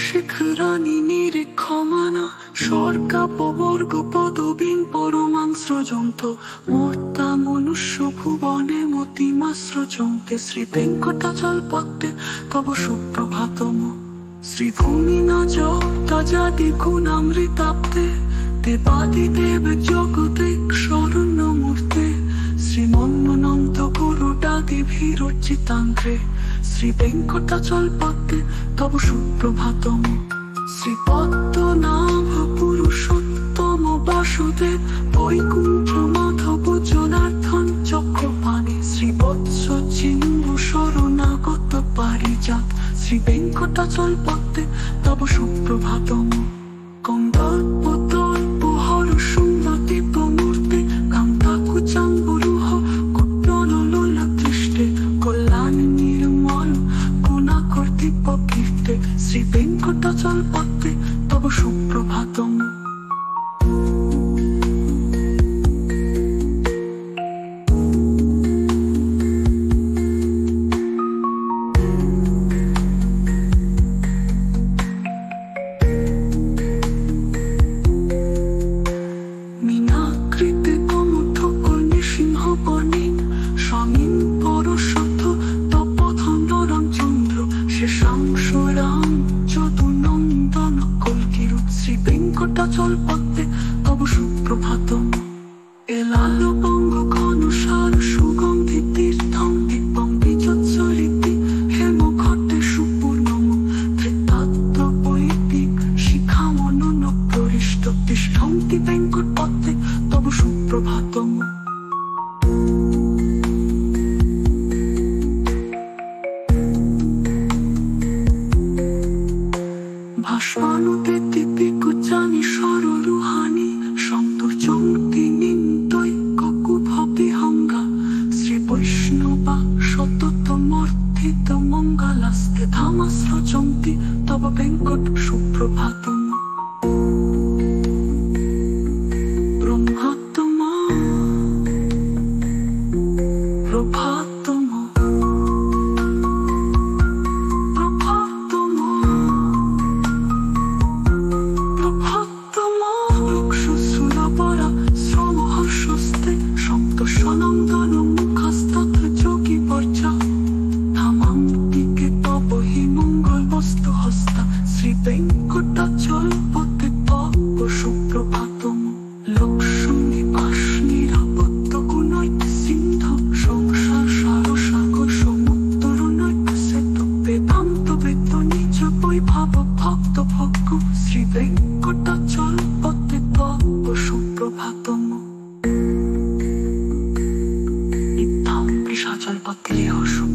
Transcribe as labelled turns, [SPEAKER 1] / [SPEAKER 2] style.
[SPEAKER 1] শিখরানি নিরীক্ষমানা স্বর্গাপবর্গ পদবীন পরমাংস্রজন্ত মর্তা মনুষ্য ভুবনে মতিমাস্রজন্তে শ্রী বেঙ্কটাচলপত্তে তব সুপ্রভাতম শ্রীভূমি ন যাদি গুণামৃতাপ্তে দেবাদিদেব জগতে শরণ্যমূর্তে শ্রীমন্মনন্ত গুরুডাদিভিরচিতাঙ্ঘ্রে শ্রী বেঙ্কটাচলপত্তে তব সুপ্রভাতম শ্রীপদ্মনাভ পুরুষোত্তম বাসুদেব বৈকুণ্ঠ মাধব জনার্দন চক্রপাণি শ্রীবৎস চিন্মু শরণাগত পারিজাত শ্রী বেঙ্কটাচলপত্তে তব সুপ্রভাতম কন্দর্পতর্প হর সুন্দতি প্রমূর্তে কান্তাকুচাঙ্গুরুহ কুট্টনলোলা দৃষ্টে কল্যাণ নির্মল গুণাকর্তিব্য কীর্তে শ্রী বেঙ্কটাচলপত্তে তব সুপ্রভাতম বেঙ্কটাচলপত্তে তব সুপ্রভাতম এলালো বঙ্গ ঘনসার সুগন্ধি তীর্থম দিব্যং বিজৎসরিতি হেম ঘটে সুপূর্ণম ধৃতাত্ম বৈদিক শিখামনন প্ররিষ্ট তিষ্ঠন্তি বেঙ্কটপত্তে তব সুপ্রভাতম ভাস্মানুতে দিব্যকুচানি সররুহানি সন্তর্জন্তি নিন্তৈককুভবিহঙ্গা শ্রী বৈষ্ণবা সততমর্থিত মঙ্গলাস্তে ধামাস্রজন্তি তব বেঙ্কট সুপ্রভাতম ব্রহ্মোত্তম প্রভাতম শ্রী বেঙ্কটাচলপত্তে তব সুপ্রভাতম লক্ষ্মী বাস নিরাপত্ত গুণৈক সিন্ধু সংসার সারসাগর সমুত্তরণৈক সেতু বেদান্ত বেদ নিজ বৈভব ভক্ত ভজ্ঞ শ্রী বেঙ্কটাচলপত্তে তব সুপ্রভাতম ইত্থাং বৃষাচলপত্তে শুভ